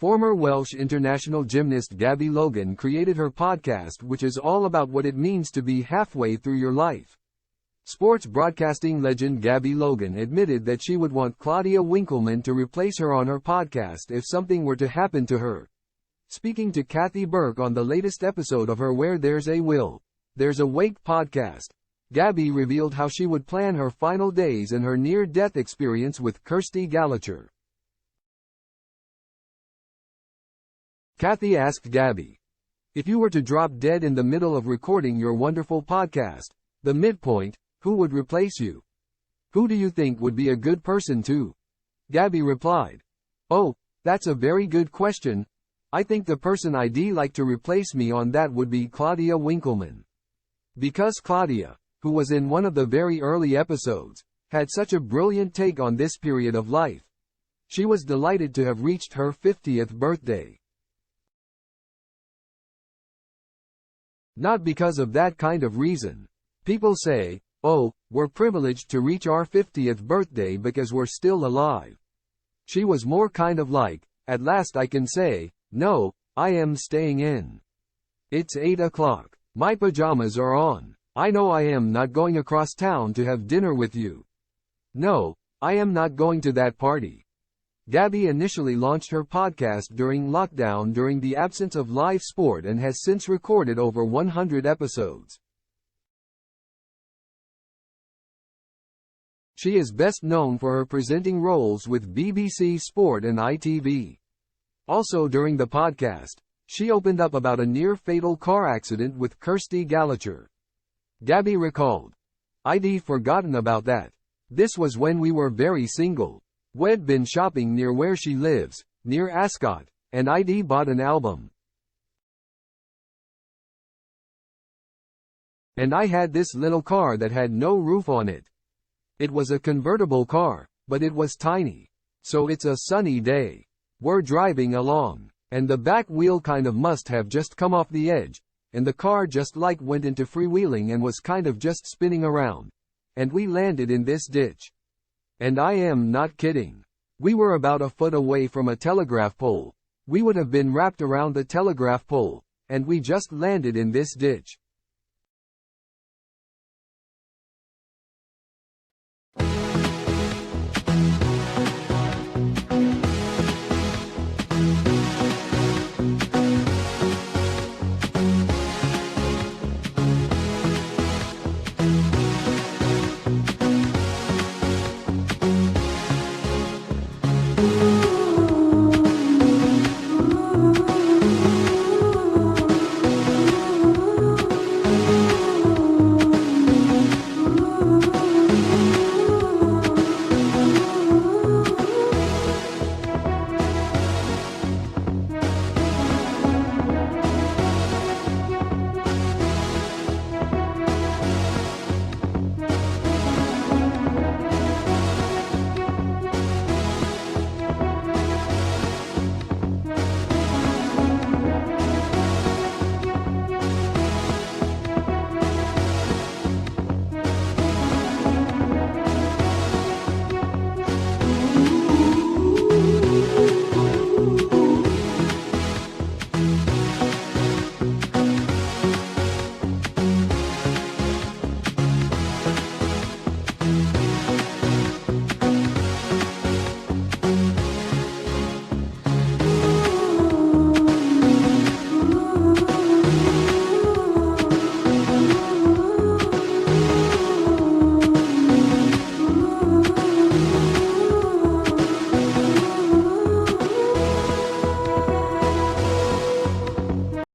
Former Welsh international gymnast Gabby Logan created her podcast, which is all about what it means to be halfway through your life. Sports broadcasting legend Gabby Logan admitted that she would want Claudia Winkleman to replace her on her podcast if something were to happen to her. Speaking to Kathy Burke on the latest episode of her Where There's a Will, There's a Wake podcast, Gabby revealed how she would plan her final days and her near-death experience with Kirsty Gallacher. Kathy asked Gabby, "If you were to drop dead in the middle of recording your wonderful podcast, the midpoint, who would replace you? Who do you think would be a good person to?" Gabby replied, "Oh, that's a very good question. I think the person I'd like to replace me on that would be Claudia Winkleman. Because Claudia, who was in one of the very early episodes, had such a brilliant take on this period of life. She was delighted to have reached her 50th birthday. Not because of that kind of reason. People say, oh, we're privileged to reach our 50th birthday because we're still alive. She was more kind of like, at last I can say, no, I am staying in. It's 8 o'clock. My pajamas are on. I know I am not going across town to have dinner with you. No, I am not going to that party." Gabby initially launched her podcast during lockdown during the absence of live sport and has since recorded over 100 episodes. She is best known for her presenting roles with BBC Sport and ITV. Also during the podcast, she opened up about a near-fatal car accident with Kirsty Gallacher. Gabby recalled, "I'd forgotten about that. This was when we were very single. We'd been shopping near where she lives, near Ascot, and I'd bought an album. And I had this little car that had no roof on it. It was a convertible car, but it was tiny. So it's a sunny day. We're driving along, and the back wheel kind of must have just come off the edge, and the car just like went into freewheeling and was kind of just spinning around. And we landed in this ditch. And I am not kidding. We were about a foot away from a telegraph pole. We would have been wrapped around the telegraph pole, and we just landed in this ditch.